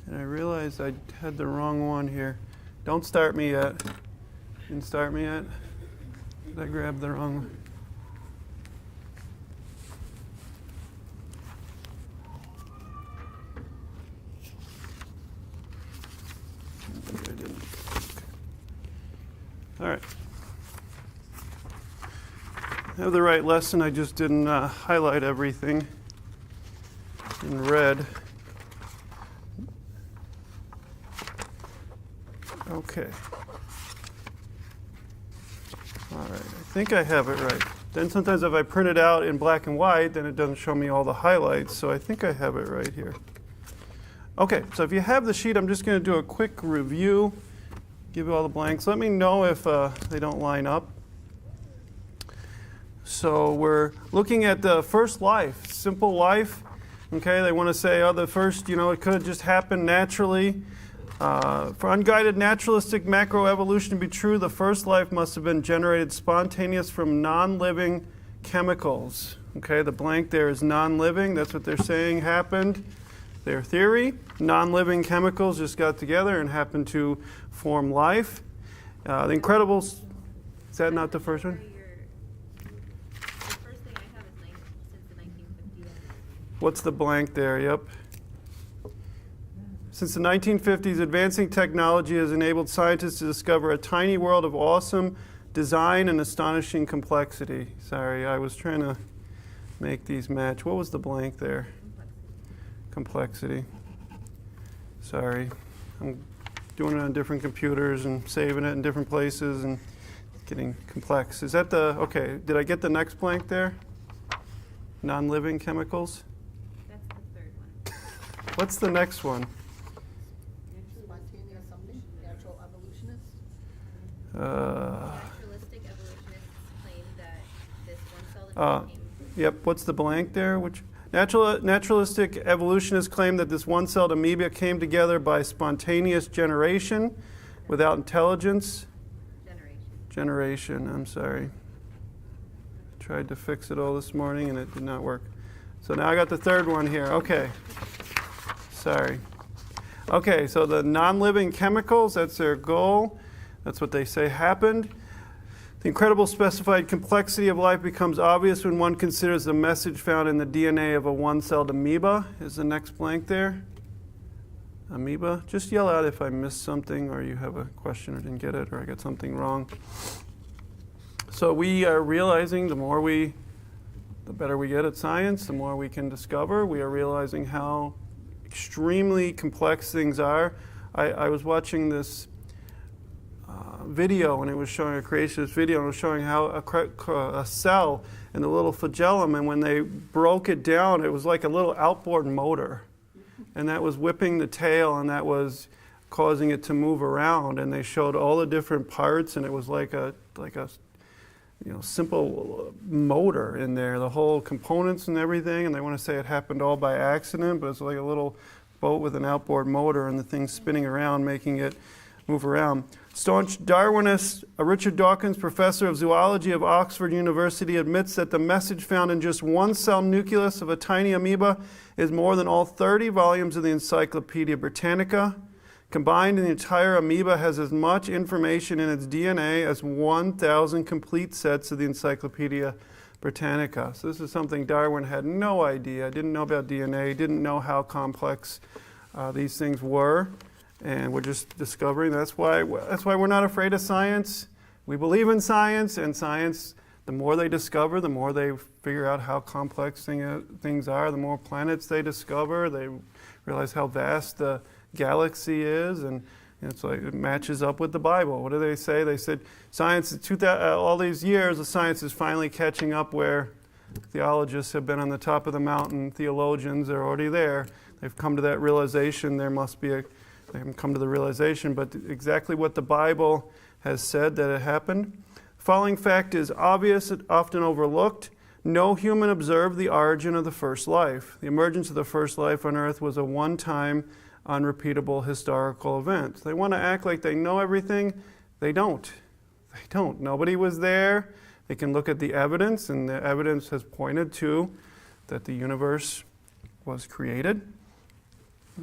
And I realized I had the wrong one here. Don't start me yet. Didn't start me yet? Did I grab the wrong one? I didn't. All right. I have the right lesson, I just didn't highlight everything in red. Okay. All right, I think I have it right. Then sometimes if I print it out in black and white, then it doesn't show me all the highlights, so I think I have it right here. Okay, so if you have the sheet, I'm just going to do a quick review, give you all the blanks. Let me know if they don't line up. So we're looking at the first life, simple life. Okay, they want to say, oh, the first, it could have just happened naturally. For unguided naturalistic macroevolution to be true, the first life must have been generated spontaneous from non-living chemicals. Okay, the blank there is non-living. That's what they're saying happened. Their theory, non-living chemicals just got together and happened to form life. The Incredibles, is that not the first one? What's the blank there? Yep. Since the 1950s, advancing technology has enabled scientists to discover a tiny world of awesome design and astonishing complexity. Sorry, I was trying to make these match. What was the blank there? Complexity. Sorry. I'm doing it on different computers and saving it in different places and getting complex. Is that the, okay, did I get the next blank there? Non-living chemicals? What's the next one? Natural evolutionists. Naturalistic evolutionists claim that this one-celled Yep. What's the blank there? Which naturalistic evolutionists claim that this one-celled amoeba came together by spontaneous generation, without intelligence. Generation. I'm sorry. Tried to fix it all this morning and it did not work. So now I got the third one here. Okay. Sorry. Okay, so the non-living chemicals, that's their goal. That's what they say happened. The incredible specified complexity of life becomes obvious when one considers the message found in the DNA of a one-celled amoeba. Is the next blank there? Amoeba. Just yell out if I missed something or you have a question or didn't get it or I got something wrong. So we are realizing the better we get at science, the more we can discover. We are realizing how extremely complex things are. I was watching this video and it was showing a creationist video and it was showing how a cell in the little flagellum, and when they broke it down, it was like a little outboard motor, and that was whipping the tail and that was causing it to move around, and they showed all the different parts, and it was like a simple motor in there, the whole components and everything, and they want to say it happened all by accident, but it's like a little boat with an outboard motor and the thing spinning around, making it move around. Staunch Darwinist Richard Dawkins, professor of zoology of Oxford University, admits that the message found in just one cell nucleus of a tiny amoeba is more than all 30 volumes of the Encyclopedia Britannica. Combined, the entire amoeba has as much information in its DNA as 1,000 complete sets of the Encyclopedia Britannica. So this is something Darwin had no idea, didn't know about DNA, didn't know how complex these things were, and we're just discovering. That's why we're not afraid of science. We believe in science, and science, the more they discover, the more they figure out how complex things are, the more planets they discover, they realize how vast the galaxy is, and it's like it matches up with the Bible. What do they say? They said science, all these years, the science is finally catching up where theologists have been on the top of the mountain. Theologians are already there. They've come to that realization. They haven't come to the realization, but exactly what the Bible has said that it happened. The following fact is obvious, often overlooked. No human observed the origin of the first life. The emergence of the first life on earth was a one-time, unrepeatable historical event. They want to act like they know everything. They don't. They don't. Nobody was there. They can look at the evidence, and the evidence has pointed to that the universe was created.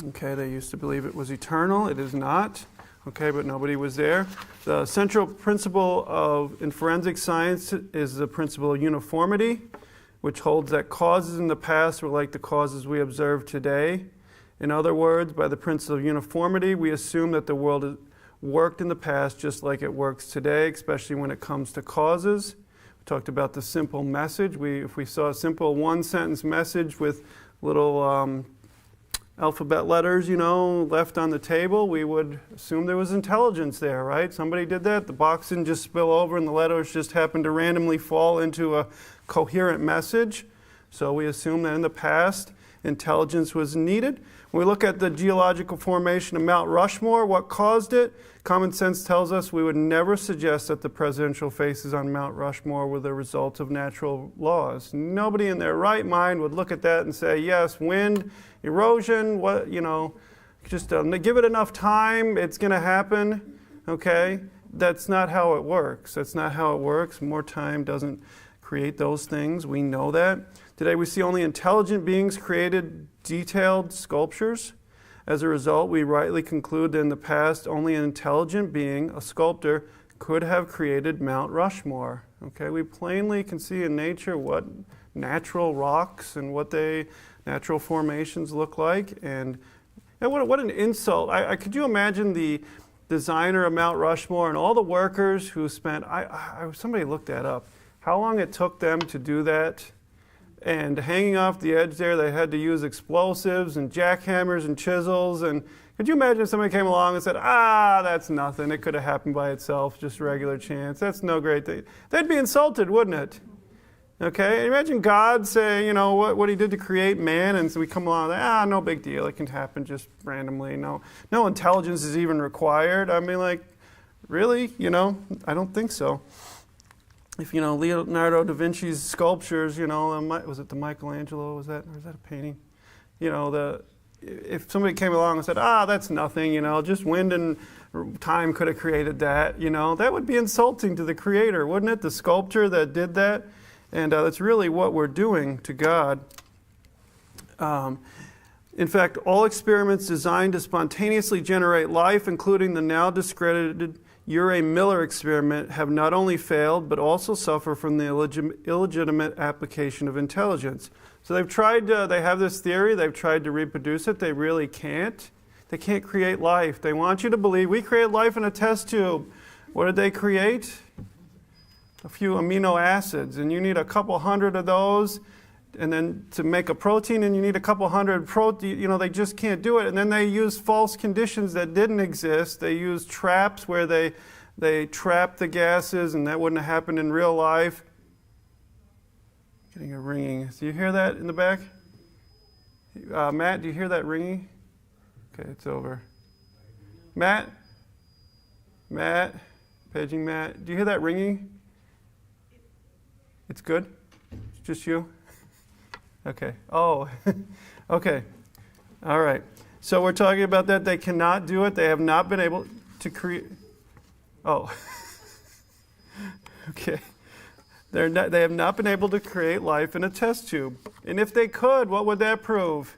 Okay, they used to believe it was eternal. It is not. Okay, but nobody was there. The central principle in forensic science is the principle of uniformity, which holds that causes in the past were like the causes we observe today. In other words, by the principle of uniformity, we assume that the world has worked in the past just like it works today, especially when it comes to causes. We talked about the simple message. If we saw a simple one-sentence message with little alphabet letters, left on the table, we would assume there was intelligence there, right? Somebody did that. The box didn't just spill over and the letters just happened to randomly fall into a coherent message. So we assume that in the past, intelligence was needed. When we look at the geological formation of Mount Rushmore, what caused it? Common sense tells us we would never suggest that the presidential faces on Mount Rushmore were the result of natural laws. Nobody in their right mind would look at that and say, yes, wind, erosion, just give it enough time, it's going to happen, okay? That's not how it works. That's not how it works. More time doesn't create those things. We know that. Today we see only intelligent beings created detailed sculptures. As a result, we rightly conclude that in the past, only an intelligent being, a sculptor, could have created Mount Rushmore. Okay, we plainly can see in nature what natural rocks and what natural formations look like. And what an insult. Could you imagine the designer of Mount Rushmore and all the workers who spent, somebody looked that up, how long it took them to do that? And hanging off the edge there, they had to use explosives and jackhammers and chisels. And could you imagine if somebody came along and said, that's nothing. It could have happened by itself, just regular chance. That's no great thing. They'd be insulted, wouldn't it? Okay, imagine God saying, what he did to create man, and so we come along and no big deal. It can happen just randomly. No intelligence is even required. I mean, really? I don't think so. If Leonardo da Vinci's sculptures, was it the Michelangelo? Was that a painting? If somebody came along and said, that's nothing, just wind and time could have created that, that would be insulting to the creator, wouldn't it? The sculptor that did that. And that's really what we're doing to God. In fact, all experiments designed to spontaneously generate life, including the now discredited Urey-Miller experiment, have not only failed, but also suffer from the illegitimate application of intelligence. So they have this theory, they've tried to reproduce it, they really can't. They can't create life. They want you to believe, we created life in a test tube. What did they create? A few amino acids, and you need a couple hundred of those, and then to make a protein, and you need a couple hundred protein. They just can't do it. And then they use false conditions that didn't exist. They use traps where they trap the gases, and that wouldn't have happened in real life. Getting a ringing. Do you hear that in the back? Matt, do you hear that ringing? Okay, it's over. Matt, paging Matt. Do you hear that ringing? It's good? It's just you? Okay. Oh, okay. All right. So we're talking about that. They cannot do it. They have not been able to create. Oh. Okay. They have not been able to create life in a test tube. And if they could, what would that prove?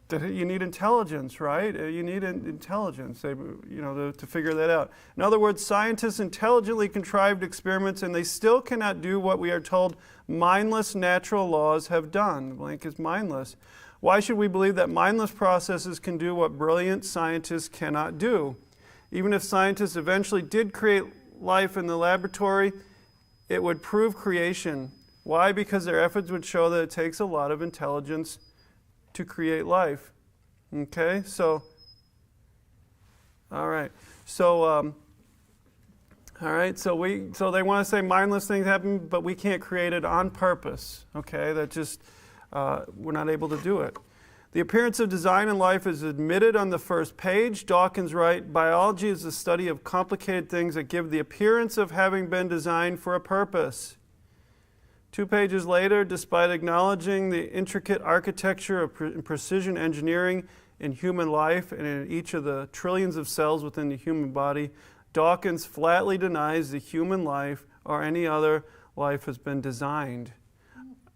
That you need intelligence, right? You need intelligence, to figure that out. In other words, scientists intelligently contrived experiments, and they still cannot do what we are told mindless natural laws have done. The blank is mindless. Why should we believe that mindless processes can do what brilliant scientists cannot do? Even if scientists eventually did create life in the laboratory, it would prove creation. Why? Because their efforts would show that it takes a lot of intelligence to create life. Okay, so, all right. So they want to say mindless things happen, but we can't create it on purpose. Okay, that just, we're not able to do it. The appearance of design in life is admitted on the first page. Dawkins writes, biology is the study of complicated things that give the appearance of having been designed for a purpose. 2 pages later, despite acknowledging the intricate architecture of precision engineering in human life and in each of the trillions of cells within the human body, Dawkins flatly denies the human life or any other life has been designed.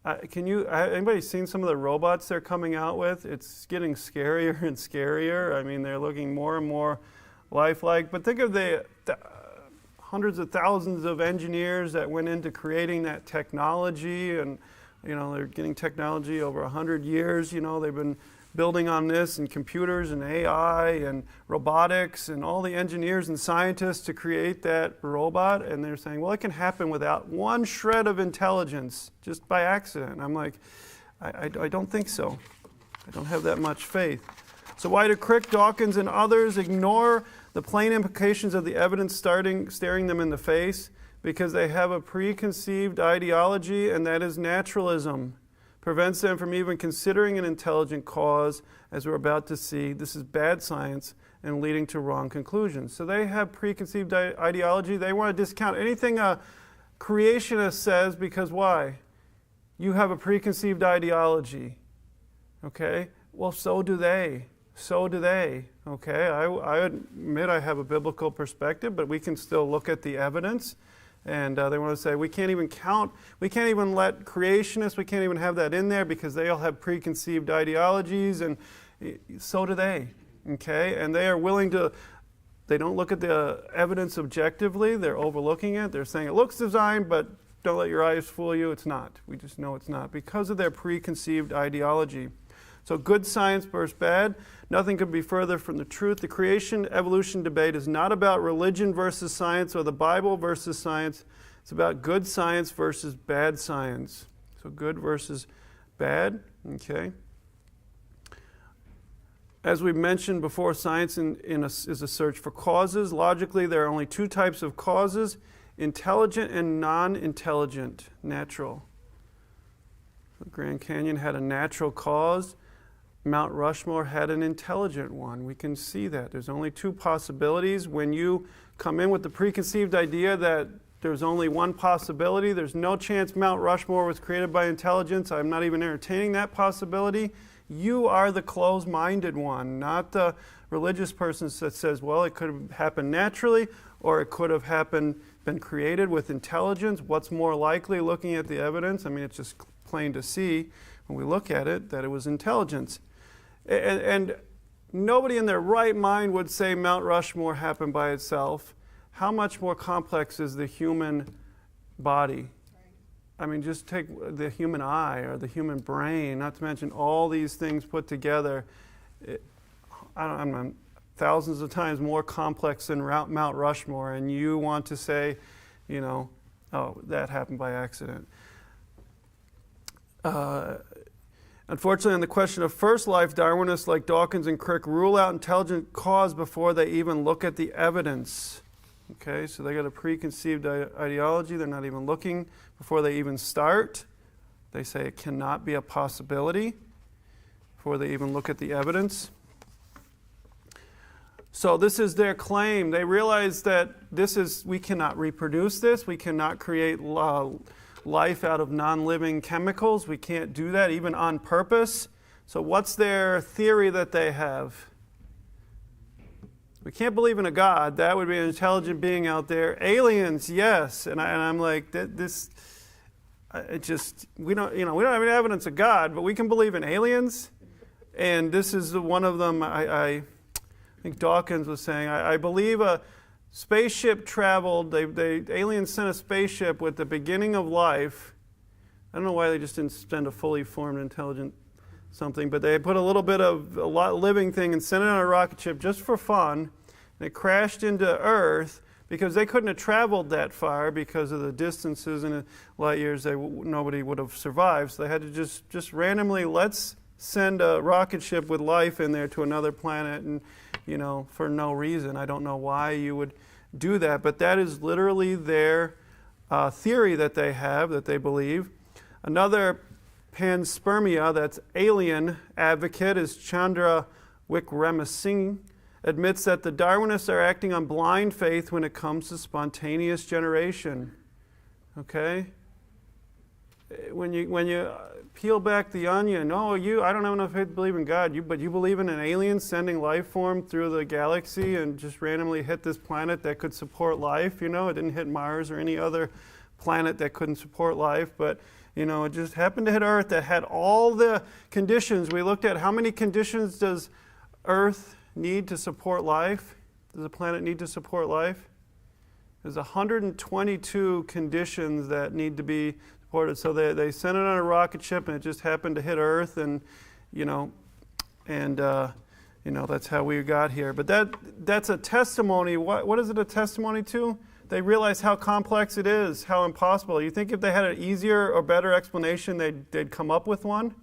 Anybody seen some of the robots they're coming out with? It's getting scarier and scarier. I mean, they're looking more and more lifelike. But think of the hundreds of thousands of engineers that went into creating that technology, and they're getting technology over 100 years. They've been building on this, and computers and AI and robotics and all the engineers and scientists to create that robot, and they're saying, well, it can happen without one shred of intelligence, just by accident. I'm like, I don't think so. I don't have that much faith. So why do Crick, Dawkins, and others ignore the plain implications of the evidence staring them in the face? Because they have a preconceived ideology, and that is naturalism. Prevents them from even considering an intelligent cause, as we're about to see. This is bad science and leading to wrong conclusions. So they have preconceived ideology. They want to discount anything a creationist says, because why? You have a preconceived ideology. Okay? Well, so do they. So do they. Okay? I admit I have a biblical perspective, but we can still look at the evidence. And they want to say, we can't even let creationists, we can't even have that in there because they all have preconceived ideologies, and so do they, okay? And they are willing to, they don't look at the evidence objectively, they're overlooking it, they're saying it looks designed, but don't let your eyes fool you, it's not. We just know it's not because of their preconceived ideology. So good science versus bad, nothing could be further from the truth. The creation-evolution debate is not about religion versus science or the Bible versus science. It's about good science versus bad science. So good versus bad, okay? As we mentioned before, science is a search for causes. Logically, there are only two types of causes, intelligent and non-intelligent, natural. The Grand Canyon had a natural cause. Mount Rushmore had an intelligent one. We can see that. There's only two possibilities. When you come in with the preconceived idea that there's only one possibility, there's no chance Mount Rushmore was created by intelligence, I'm not even entertaining that possibility, you are the closed-minded one, not the religious person that says, well, it could have happened naturally, or it could have been created with intelligence. What's more likely looking at the evidence? I mean, it's just plain to see when we look at it that it was intelligence. And nobody in their right mind would say Mount Rushmore happened by itself. How much more complex is the human body? I mean, just take the human eye or the human brain, not to mention all these things put together. I'm thousands of times more complex than Mount Rushmore, and you want to say, oh, that happened by accident. Unfortunately, on the question of first life, Darwinists like Dawkins and Crick rule out intelligent cause before they even look at the evidence. Okay, so they got a preconceived ideology. They're not even looking before they even start. They say it cannot be a possibility before they even look at the evidence. So this is their claim. They realize that we cannot reproduce this. We cannot create life out of non-living chemicals. We can't do that even on purpose. So what's their theory that they have? We can't believe in a God. That would be an intelligent being out there. Aliens, yes. And I'm like, we don't have any evidence of God, but we can believe in aliens. And this is one of them. I think Dawkins was saying, I believe a spaceship traveled, aliens sent a spaceship with the beginning of life. I don't know why they just didn't send a fully formed, intelligent something, but they put a little bit of a living thing and sent it on a rocket ship just for fun. And it crashed into Earth because they couldn't have traveled that far because of the distances and light years. Nobody would have survived. So they had to just randomly, let's send a rocket ship with life in there to another planet, and for no reason. I don't know why you would do that, but that is literally their theory that they have, that they believe. Another panspermia, that's alien advocate, is Chandra Wickramasinghe, admits that the Darwinists are acting on blind faith when it comes to spontaneous generation. Okay? When you peel back the onion, I don't have enough faith to believe in God, but you believe in an alien sending life form through the galaxy and just randomly hit this planet that could support life, it didn't hit Mars or any other planet that couldn't support life, but it just happened to hit Earth that had all the conditions. We looked at how many conditions does Earth need to support life? Does the planet need to support life? There's 122 conditions that need to be supported. So they sent it on a rocket ship, and it just happened to hit Earth, and that's how we got here. But that's a testimony. What is it a testimony to? They realize how complex it is, how impossible. You think if they had an easier or better explanation, they'd come up with one?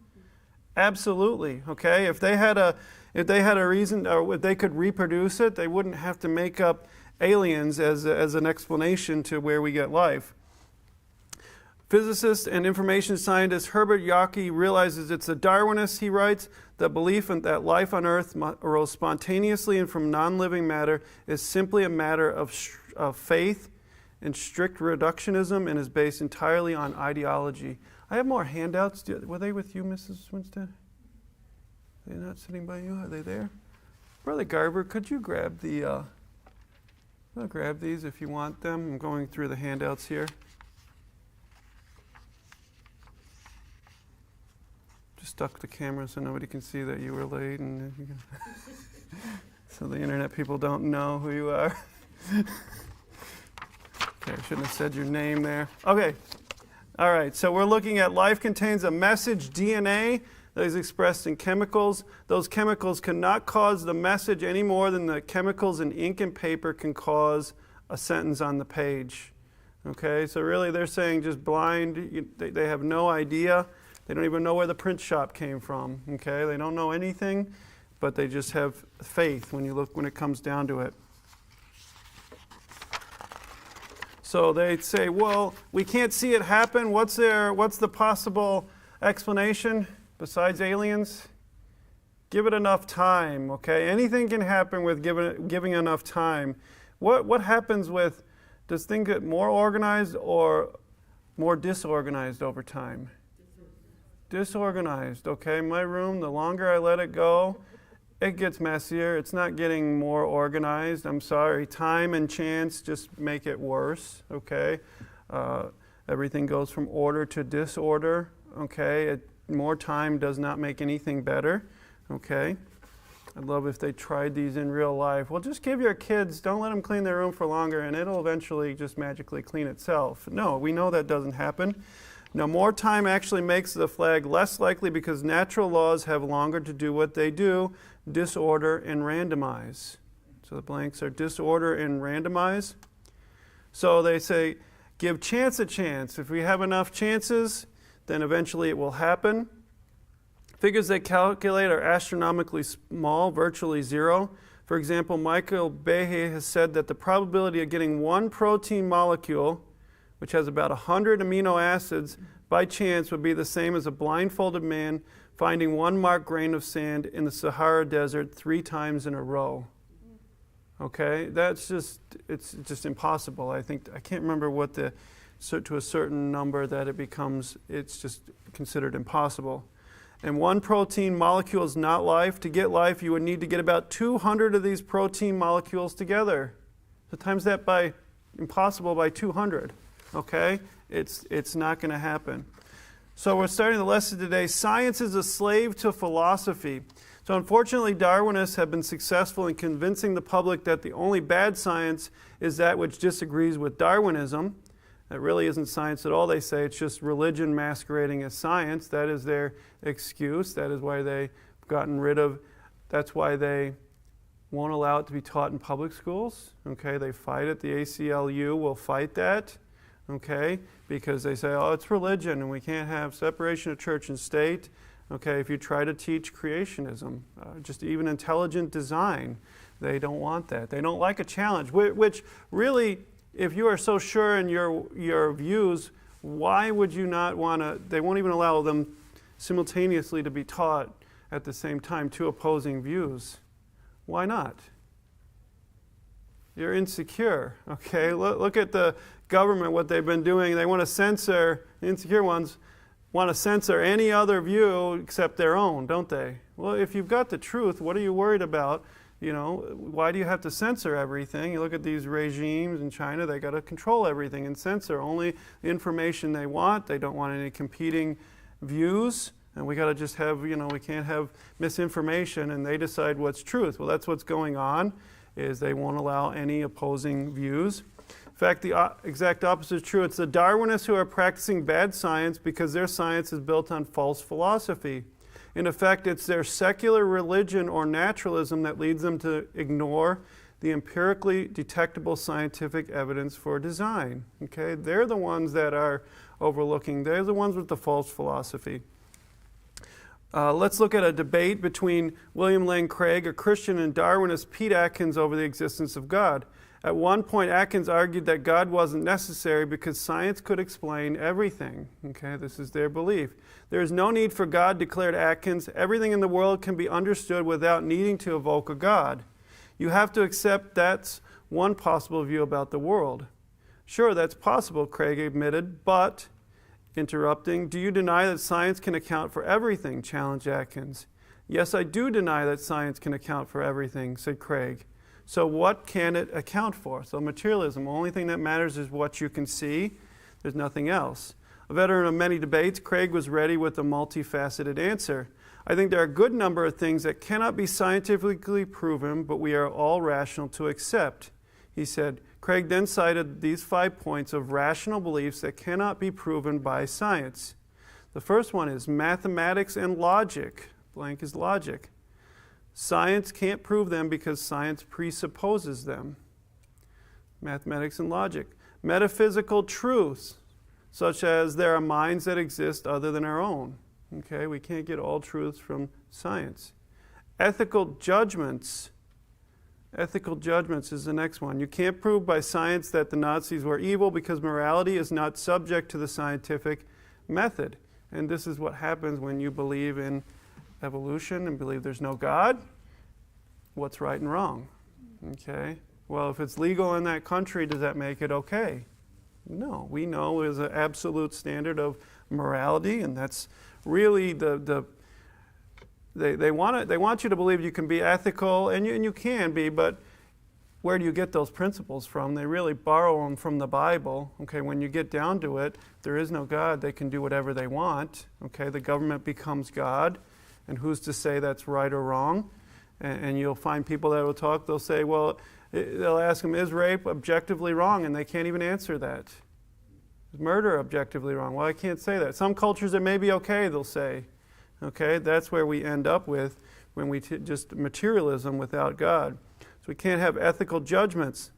Absolutely. Okay. If they had a reason, or if they could reproduce it, they wouldn't have to make up aliens as an explanation to where we get life. Physicist and information scientist Herbert Yockey realizes it's a Darwinist, he writes, the belief that life on Earth arose spontaneously and from non-living matter is simply a matter of faith and strict reductionism and is based entirely on ideology. I have more handouts. Were they with you, Mrs. Winstead? They're not sitting by you? Are they there? Brother Garber, could you grab I'll grab these if you want them. I'm going through the handouts here. Just duck the camera so nobody can see that you were late, and so the internet people don't know who you are. Okay, I shouldn't have said your name there. Okay. All right, so we're looking at life contains a message DNA that is expressed in chemicals. Those chemicals cannot cause the message any more than the chemicals in ink and paper can cause a sentence on the page. Okay, so really they're saying just blind, they have no idea. They don't even know where the print shop came from. Okay, they don't know anything, but they just have faith when it comes down to it. So they say, well, we can't see it happen. What's the possible explanation besides aliens? Give it enough time, okay? Anything can happen with giving enough time. What happens with, does things get more organized or more disorganized over time? Disorganized, okay? My room, the longer I let it go, it gets messier. It's not getting more organized. I'm sorry. Time and chance just make it worse, okay? Everything goes from order to disorder, okay? More time does not make anything better, okay? I'd love if they tried these in real life. Well, just give your kids, don't let them clean their room for longer, and it'll eventually just magically clean itself. No, we know that doesn't happen. Now, more time actually makes the flag less likely because natural laws have longer to do what they do, disorder and randomize. So the blanks are disorder and randomize. So they say, give chance a chance. If we have enough chances, then eventually it will happen. Figures they calculate are astronomically small, virtually zero. For example, Michael Behe has said that the probability of getting one protein molecule, which has about 100 amino acids, by chance would be the same as a blindfolded man finding one marked grain of sand in the Sahara Desert 3 times in a row. Okay, it's just impossible. I can't remember what to a certain number that it's just considered impossible. And one protein molecule is not life. To get life, you would need to get about 200 of these protein molecules together. So times that by impossible by 200. Okay, it's not going to happen. So we're starting the lesson today. Science is a slave to philosophy. So unfortunately, Darwinists have been successful in convincing the public that the only bad science is that which disagrees with Darwinism. That really isn't science at all, they say. It's just religion masquerading as science. That is their excuse. That is why they've gotten rid of, that's why they won't allow it to be taught in public schools. Okay, they fight it. The ACLU will fight that. Okay, because they say, oh, it's religion and we can't have separation of church and state. Okay, if you try to teach creationism, just even intelligent design, they don't want that. They don't like a challenge, which really, if you are so sure in your views, why would you not want to, they won't even allow them simultaneously to be taught at the same time, 2 opposing views. Why not? You're insecure, okay? Look at the government, what they've been doing. They want to censor, the insecure ones want to censor any other view except their own, don't they? Well, if you've got the truth, what are you worried about, why do you have to censor everything? You look at these regimes in China, they got to control everything and censor only the information they want. They don't want any competing views. And we got to just have, we can't have misinformation, and they decide what's truth. Well, that's what's going on, is they won't allow any opposing views. In fact, the exact opposite is true. It's the Darwinists who are practicing bad science because their science is built on false philosophy. In effect, it's their secular religion or naturalism that leads them to ignore the empirically detectable scientific evidence for design. Okay? They're the ones that are overlooking. They're the ones with the false philosophy. Let's look at a debate between William Lane Craig, a Christian, and Darwinist Pete Atkins over the existence of God. At one point, Atkins argued that God wasn't necessary because science could explain everything. Okay, this is their belief. There is no need for God, declared Atkins. Everything in the world can be understood without needing to evoke a God. You have to accept that's one possible view about the world. Sure, that's possible, Craig admitted, but, interrupting, do you deny that science can account for everything? Challenged Atkins. Yes, I do deny that science can account for everything, said Craig. So what can it account for? So materialism, the only thing that matters is what you can see. There's nothing else. A veteran of many debates, Craig was ready with a multifaceted answer. I think there are a good number of things that cannot be scientifically proven, but we are all rational to accept. He said, Craig then cited these 5 points of rational beliefs that cannot be proven by science. The first one is mathematics and logic. Blank is logic. Science can't prove them because science presupposes them. Mathematics and logic. Metaphysical truths, such as there are minds that exist other than our own. Okay, we can't get all truths from science. Ethical judgments. Ethical judgments is the next one. You can't prove by science that the Nazis were evil because morality is not subject to the scientific method. And this is what happens when you believe in evolution and believe there's no God. What's right and wrong? Okay. Well, if it's legal in that country, does that make it okay? No. We know there's an absolute standard of morality, and that's really they want you to believe you can be ethical, and you can be, but where do you get those principles from? They really borrow them from the Bible. Okay, when you get down to it, there is no God. They can do whatever they want. Okay, the government becomes God. And who's to say that's right or wrong? And you'll find people that will talk, they'll say, well, they'll ask them, is rape objectively wrong? And they can't even answer that. Is murder objectively wrong? Well, I can't say that. Some cultures it may be okay, they'll say. Okay, that's where we end up with when we just materialism without God. So we can't have ethical judgments.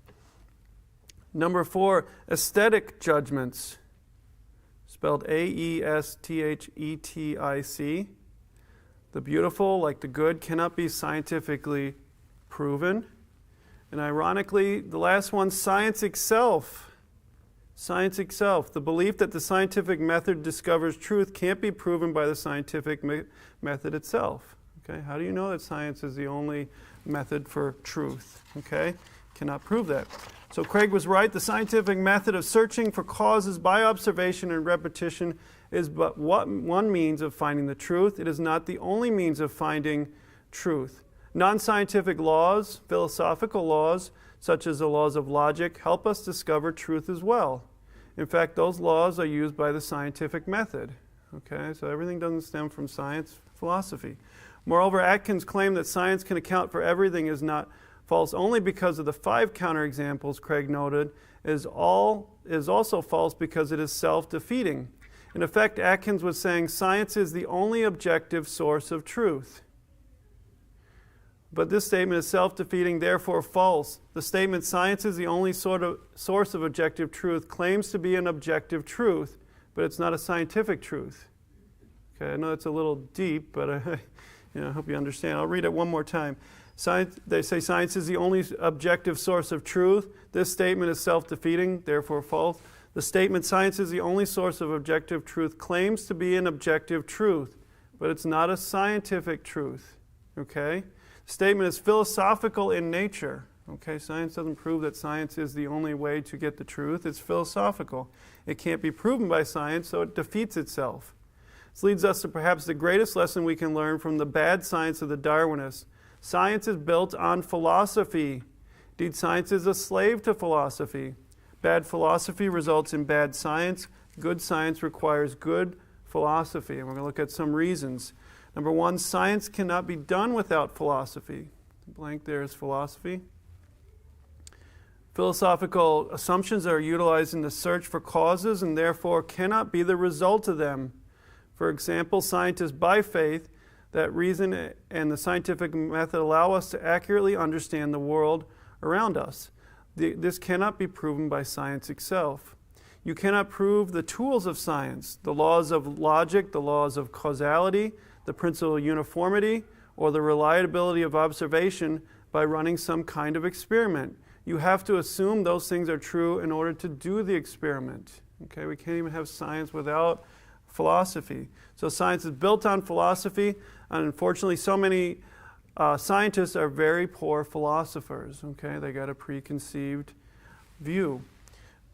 Number 4, aesthetic judgments. Spelled A-E-S-T-H-E-T-I-C. The beautiful, like the good, cannot be scientifically proven. And ironically, the last one, science itself. Science itself. The belief that the scientific method discovers truth can't be proven by the scientific method itself. Okay? How do you know that science is the only method for truth? Okay? Cannot prove that. So Craig was right. The scientific method of searching for causes by observation and repetition is but one means of finding the truth. It is not the only means of finding truth. Non-scientific laws, philosophical laws, such as the laws of logic, help us discover truth as well. In fact, those laws are used by the scientific method. Okay, so everything doesn't stem from science, philosophy. Moreover, Atkins' claim that science can account for everything is not false only because of the 5 counterexamples Craig noted, is also false because it is self-defeating. In effect, Atkins was saying science is the only objective source of truth. But this statement is self-defeating, therefore false. The statement, science is the only source of objective truth, claims to be an objective truth, but it's not a scientific truth. Okay, I know it's a little deep, but I hope you understand. I'll read it one more time. They say science is the only objective source of truth. This statement is self-defeating, therefore false. The statement, science is the only source of objective truth, claims to be an objective truth, but it's not a scientific truth. Okay? The statement is philosophical in nature. Okay? Science doesn't prove that science is the only way to get the truth. It's philosophical. It can't be proven by science, so it defeats itself. This leads us to perhaps the greatest lesson we can learn from the bad science of the Darwinists. Science is built on philosophy. Indeed, science is a slave to philosophy. Bad philosophy results in bad science. Good science requires good philosophy. And we're going to look at some reasons. Number one, science cannot be done without philosophy. Blank there is philosophy. Philosophical assumptions are utilized in the search for causes and therefore cannot be the result of them. For example, scientists by faith that reason and the scientific method allow us to accurately understand the world around us. This cannot be proven by science itself. You cannot prove the tools of science, the laws of logic, the laws of causality, the principle of uniformity, or the reliability of observation by running some kind of experiment. You have to assume those things are true in order to do the experiment. Okay, we can't even have science without philosophy. So science is built on philosophy, and unfortunately so many scientists are very poor philosophers. Okay, they got a preconceived view.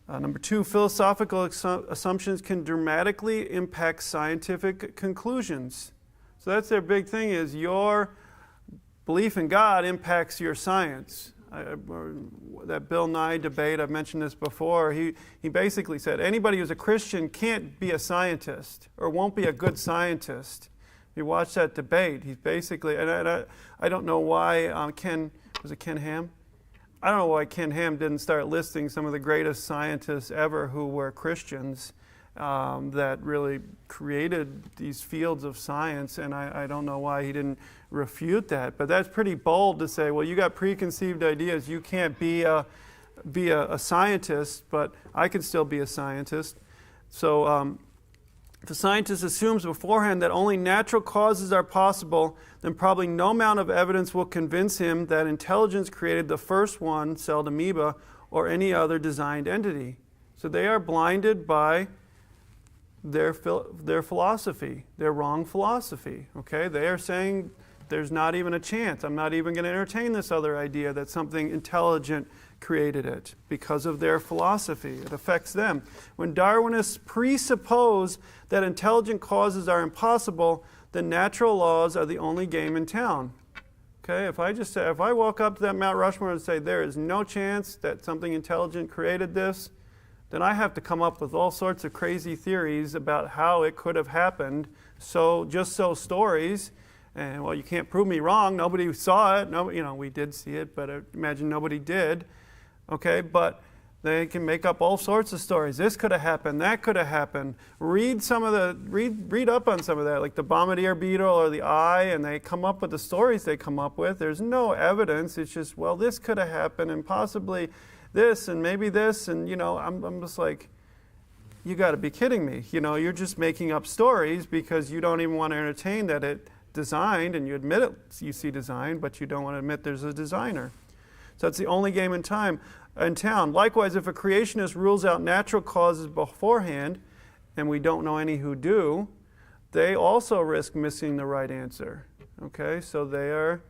Number two, philosophical assumptions can dramatically impact scientific conclusions. So that's their big thing, is your belief in God impacts your science. That Bill Nye debate, I've mentioned this before, he basically said anybody who's a Christian can't be a scientist or won't be a good scientist. If you watch that debate, he's basically, and I don't know why Ken Ham? I don't know why Ken Ham didn't start listing some of the greatest scientists ever who were Christians that really created these fields of science, and I don't know why he didn't refute that. But that's pretty bold to say, well, you got preconceived ideas, you can't be a scientist, but I can still be a scientist. So if a scientist assumes beforehand that only natural causes are possible, then probably no amount of evidence will convince him that intelligence created the first one-celled amoeba or any other designed entity. So they are blinded by their philosophy, their wrong philosophy. Okay, they are saying there's not even a chance. I'm not even going to entertain this other idea that something intelligent created it because of their philosophy. It affects them. When Darwinists presuppose that intelligent causes are impossible, then natural laws are the only game in town. Okay, if I walk up to that Mount Rushmore and say there is no chance that something intelligent created this, then I have to come up with all sorts of crazy theories about how it could have happened. So stories, and well, you can't prove me wrong. Nobody saw it. No, we did see it, but I imagine nobody did. Okay, but they can make up all sorts of stories. This could have happened. That could have happened. Read up on some of that, like the bombardier beetle or the eye, and they come up with the stories they come up with. There's no evidence. It's just, well, this could have happened, and possibly this, and maybe this, and I'm just like, you got to be kidding me. You're just making up stories because you don't even want to entertain that it designed, and you admit it, you see design, but you don't want to admit there's a designer. So that's the only game in town. Likewise, if a creationist rules out natural causes beforehand, and we don't know any who do, they also risk missing the right answer. Okay, so they are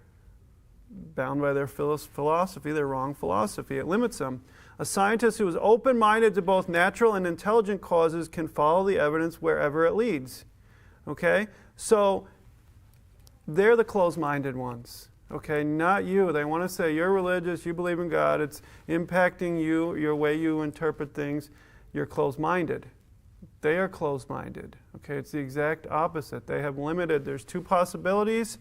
bound by their philosophy, their wrong philosophy. It limits them. A scientist who is open-minded to both natural and intelligent causes can follow the evidence wherever it leads. Okay, so they're the closed-minded ones. Okay, not you. They want to say you're religious, you believe in God, it's impacting you, your way you interpret things. You're closed-minded. They are closed-minded. Okay, it's the exact opposite. They have limited, there's two possibilities.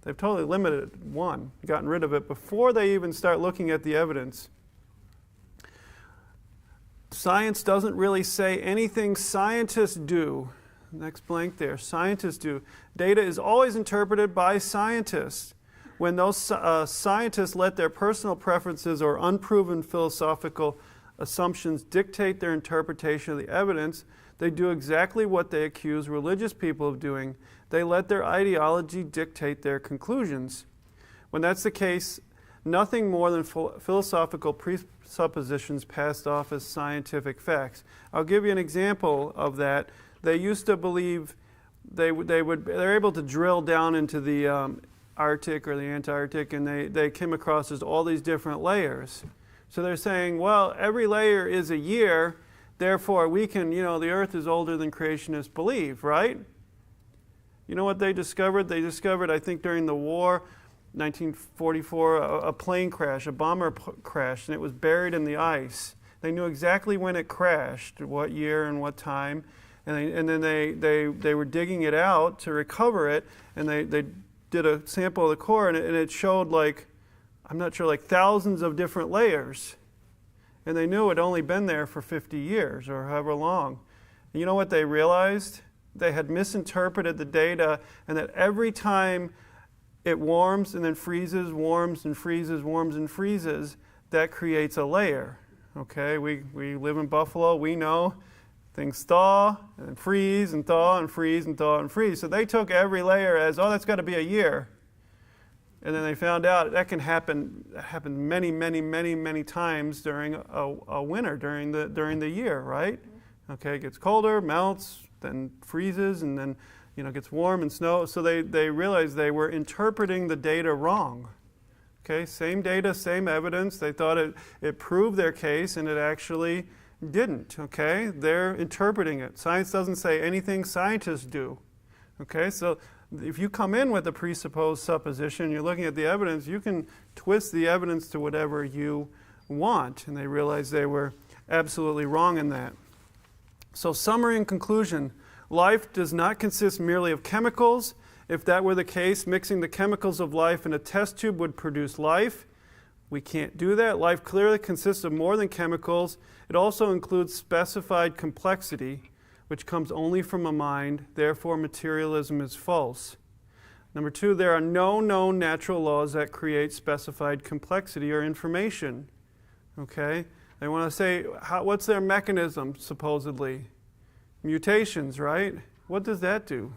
They've totally limited one, gotten rid of it before they even start looking at the evidence. Science doesn't really say anything scientists do. Next blank there, scientists do. Data is always interpreted by scientists. When those scientists let their personal preferences or unproven philosophical assumptions dictate their interpretation of the evidence, they do exactly what they accuse religious people of doing. They let their ideology dictate their conclusions. When that's the case, nothing more than philosophical presuppositions passed off as scientific facts. I'll give you an example of that. They used to believe they're able to drill down into the Arctic or the Antarctic, and they came across as all these different layers. So they're saying, well, every layer is a year, therefore we can, the Earth is older than creationists believe, right? You know what they discovered? They discovered, I think during the war, 1944, a plane crash, a bomber crashed, and it was buried in the ice. They knew exactly when it crashed, what year and what time, and then they were digging it out to recover it, and they did a sample of the core, and it showed like, I'm not sure, like thousands of different layers. And they knew it had only been there for 50 years or however long. And you know what they realized? They had misinterpreted the data, and that every time it warms and then freezes, warms and freezes, warms and freezes, that creates a layer. Okay, we live in Buffalo, we know things thaw and freeze and thaw and freeze and thaw and freeze. So they took every layer as, oh, that's got to be a year. And then they found out that can happen many, many, many, many times during a winter, during the year, right? Okay, it gets colder, melts, then freezes, and then gets warm and snow. So they realized they were interpreting the data wrong. Okay, same data, same evidence. They thought it proved their case, and it actually didn't. Okay, they're interpreting it. Science doesn't say anything, scientists do. Okay, so if you come in with a presupposed supposition, you're looking at the evidence, you can twist the evidence to whatever you want. And they realized they were absolutely wrong in that. So summary and conclusion, life does not consist merely of chemicals. If that were the case, mixing the chemicals of life in a test tube would produce life. We can't do that. Life clearly consists of more than chemicals. It also includes specified complexity, which comes only from a mind. Therefore, materialism is false. Number two, there are no known natural laws that create specified complexity or information. Okay? They want to say, what's their mechanism, supposedly? Mutations, right? What does that do?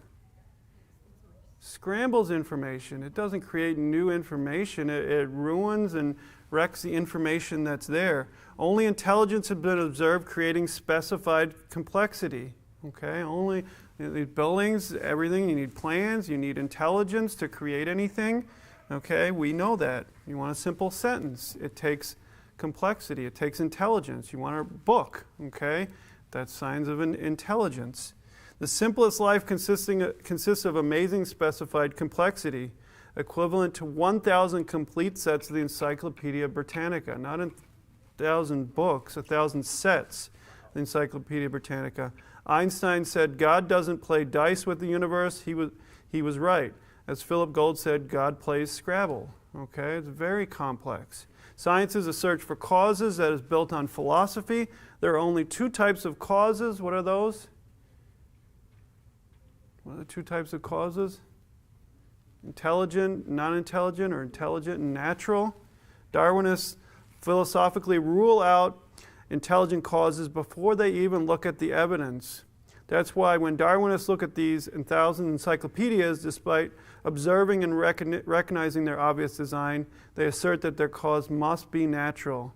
Scrambles information. It doesn't create new information. It ruins and wrecks the information that's there. Only intelligence has been observed creating specified complexity. Okay, only you need buildings, everything. You need plans. You need intelligence to create anything. Okay, we know that. You want a simple sentence. It takes complexity. It takes intelligence. You want a book. Okay, that's signs of an intelligence. The simplest life consists of amazing specified complexity, equivalent to 1,000 complete sets of the Encyclopedia Britannica. Not 1,000 books, 1,000 sets of the Encyclopedia Britannica. Einstein said, God doesn't play dice with the universe. He was right. As Philip Gold said, God plays Scrabble. Okay, it's very complex. Science is a search for causes that is built on philosophy. There are only two types of causes. What are those? What are the two types of causes? Intelligent, non-intelligent, or intelligent and natural. Darwinists philosophically rule out intelligent causes before they even look at the evidence. That's why when Darwinists look at these 1,000 encyclopedias, despite observing and recognizing their obvious design, they assert that their cause must be natural.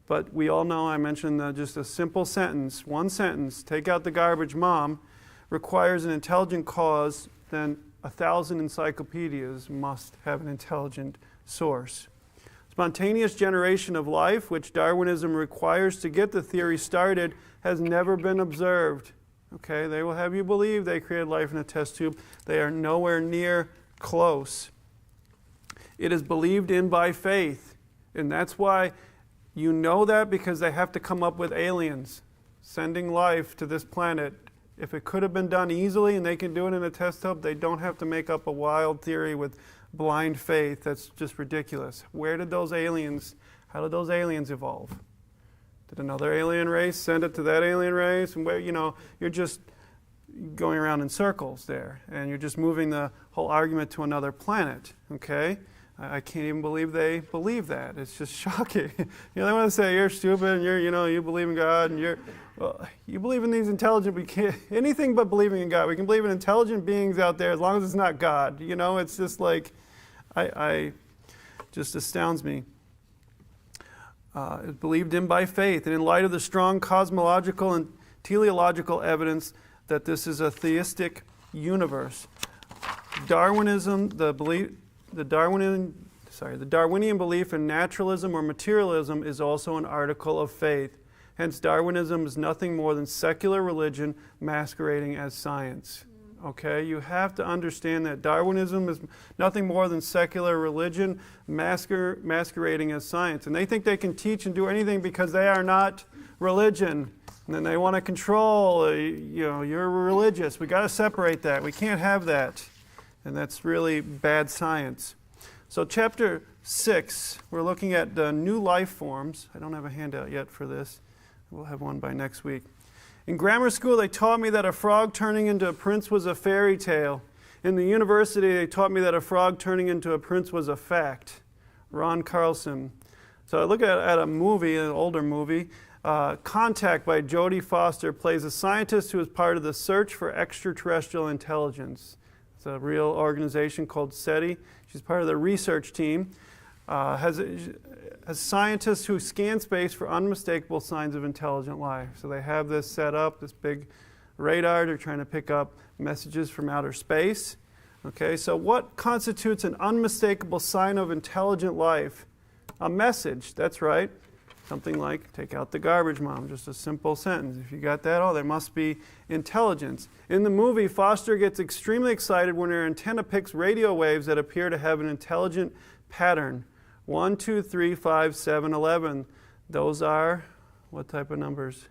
But we all know, I mentioned just a simple sentence, one sentence, take out the garbage, Mom, requires an intelligent cause, then 1,000 encyclopedias must have an intelligent source. Spontaneous generation of life, which Darwinism requires to get the theory started, has never been observed. Okay, they will have you believe they created life in a test tube. They are nowhere near close. It is believed in by faith, and that's why you know that, because they have to come up with aliens sending life to this planet. If it could have been done easily and they can do it in a test tube, they don't have to make up a wild theory with blind faith. That's just ridiculous. How did those aliens evolve? Did another alien race send it to that alien race? And you're just going around in circles there, and you're just moving the whole argument to another planet, okay? I can't even believe they believe that. It's just shocking. They want to say you're stupid and you believe in God and you believe in these intelligent. We can't anything but believing in God. We can believe in intelligent beings out there as long as it's not God. It's just like, I just astounds me. It's believed in by faith, and in light of the strong cosmological and teleological evidence that this is a theistic universe, Darwinism, the Darwinian belief in naturalism or materialism is also an article of faith. Hence, Darwinism is nothing more than secular religion masquerading as science. okay? You have to understand that Darwinism is nothing more than secular religion masquerading as science. And they think they can teach and do anything because they are not religion. And then they want to control, you're religious. We got to separate that. We can't have that. And that's really bad science. So chapter 6, we're looking at the new life forms. I don't have a handout yet for this. We'll have one by next week. In grammar school, they taught me that a frog turning into a prince was a fairy tale. In the university, they taught me that a frog turning into a prince was a fact. Ron Carlson. So I look at a movie, an older movie. Contact by Jodie Foster plays a scientist who is part of the Search for Extraterrestrial Intelligence. It's a real organization called SETI. She's part of the research team. Has scientists who scan space for unmistakable signs of intelligent life. So they have this set up, this big radar. They're trying to pick up messages from outer space. Okay, so what constitutes an unmistakable sign of intelligent life? A message, that's right. Something like, take out the garbage, Mom. Just a simple sentence. If you got that, there must be intelligence. In the movie, Foster gets extremely excited when her antenna picks radio waves that appear to have an intelligent pattern. 1, 2, 3, 5, 7, 11. Those are, what type of numbers?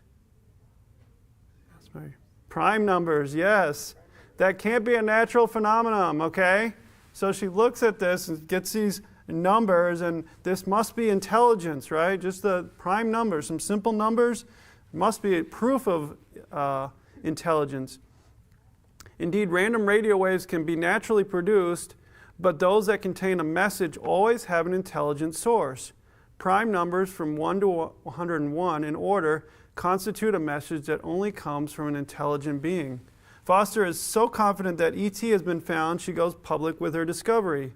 Prime numbers, yes. That can't be a natural phenomenon, okay? So she looks at this and gets these numbers, and this must be intelligence, right? Just the prime numbers, some simple numbers, must be proof of intelligence. Indeed, random radio waves can be naturally produced, but those that contain a message always have an intelligent source. Prime numbers from 1 to 101 in order constitute a message that only comes from an intelligent being. Foster is so confident that ET has been found, she goes public with her discovery.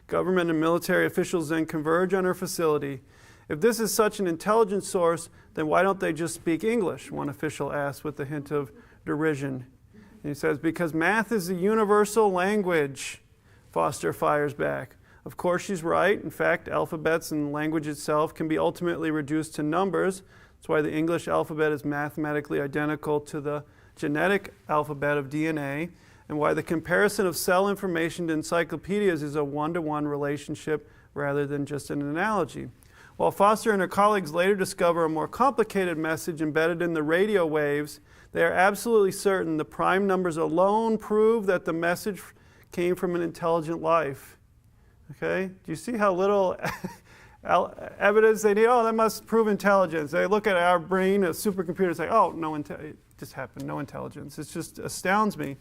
Government and military officials then converge on her facility. If this is such an intelligent source, then why don't they just speak English? One official asks with a hint of derision. And he says, because math is the universal language. Foster fires back. Of course she's right. In fact, alphabets and language itself can be ultimately reduced to numbers. That's why the English alphabet is mathematically identical to the genetic alphabet of DNA, and why the comparison of cell information to encyclopedias is a one-to-one relationship rather than just an analogy. While Foster and her colleagues later discover a more complicated message embedded in the radio waves, they are absolutely certain the prime numbers alone prove that the message came from an intelligent life. Okay? Do you see how little evidence they need? Oh, that must prove intelligence. They look at our brain, a supercomputer, and say, oh, no, it just happened, no intelligence. It just astounds me.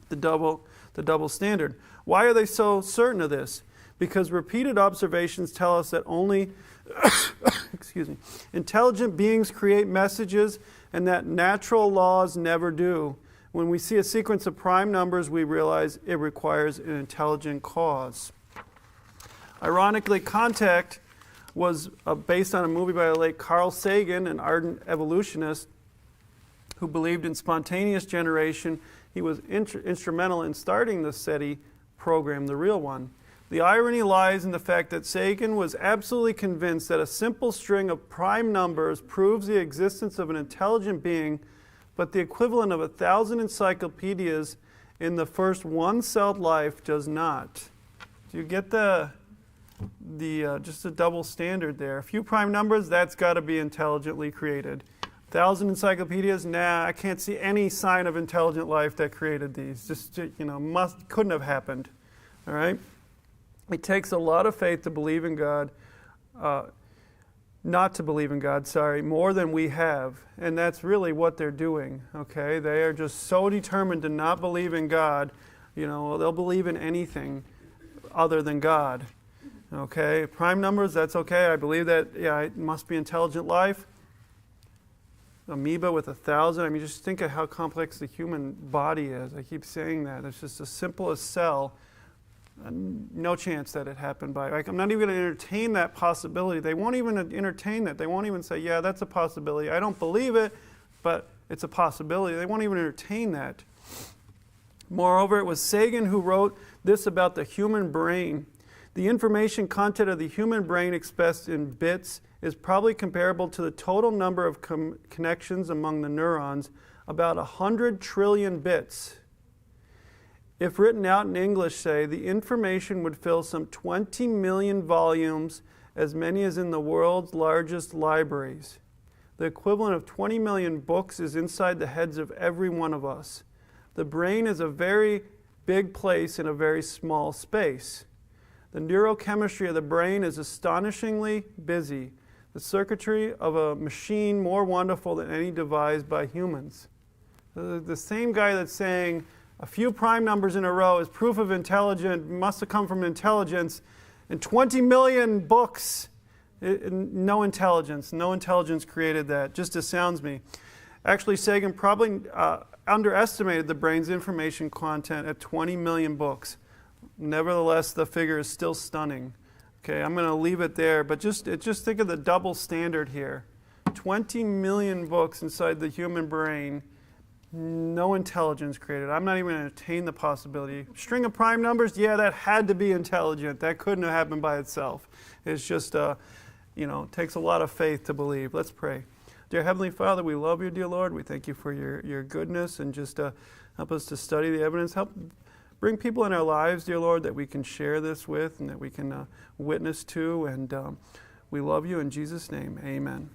The double standard. Why are they so certain of this? Because repeated observations tell us that only intelligent beings create messages and that natural laws never do. When we see a sequence of prime numbers, we realize it requires an intelligent cause. Ironically, Contact was based on a movie by the late Carl Sagan, an ardent evolutionist who believed in spontaneous generation. He was instrumental in starting the SETI program, the real one. The irony lies in the fact that Sagan was absolutely convinced that a simple string of prime numbers proves the existence of an intelligent being, but the equivalent of 1,000 encyclopedias in the first one-celled life does not. Do you get just a double standard there? A few prime numbers, that's got to be intelligently created. 1,000 encyclopedias, nah, I can't see any sign of intelligent life that created these. Just, couldn't have happened. All right? It takes a lot of faith to believe in God, not to believe in God, more than we have. And that's really what they're doing, okay? They are just so determined to not believe in God, they'll believe in anything other than God. Okay? Prime numbers, that's okay. I believe that, it must be intelligent life. Amoeba with 1,000. Just think of how complex the human body is. I keep saying that. It's just as simple as cell. No chance that it happened by. I'm not even going to entertain that possibility. They won't even entertain that. They won't even say, yeah, that's a possibility. I don't believe it, but it's a possibility. They won't even entertain that. Moreover, it was Sagan who wrote this about the human brain. The information content of the human brain expressed in bits is probably comparable to the total number of connections among the neurons, about 100 trillion bits. if written out in English, say, the information would fill some 20 million volumes, as many as in the world's largest libraries. The equivalent of 20 million books is inside the heads of every one of us. The brain is a very big place in a very small space. The neurochemistry of the brain is astonishingly busy. The circuitry of a machine more wonderful than any devised by humans. The same guy that's saying a few prime numbers in a row is proof of intelligence, must have come from intelligence, and 20 million books, no intelligence created that, just astounds me. Actually, Sagan probably underestimated the brain's information content at 20 million books. Nevertheless, the figure is still stunning. Okay, I'm going to leave it there, but just think of the double standard here. 20 million books inside the human brain, no intelligence created. I'm not even going to entertain the possibility. String of prime numbers, yeah, that had to be intelligent. That couldn't have happened by itself. It's just, takes a lot of faith to believe. Let's pray. Dear Heavenly Father, we love you, dear Lord. We thank you for your goodness, and just help us to study the evidence. Help bring people in our lives, dear Lord, that we can share this with and that we can witness to. And we love you in Jesus' name. Amen.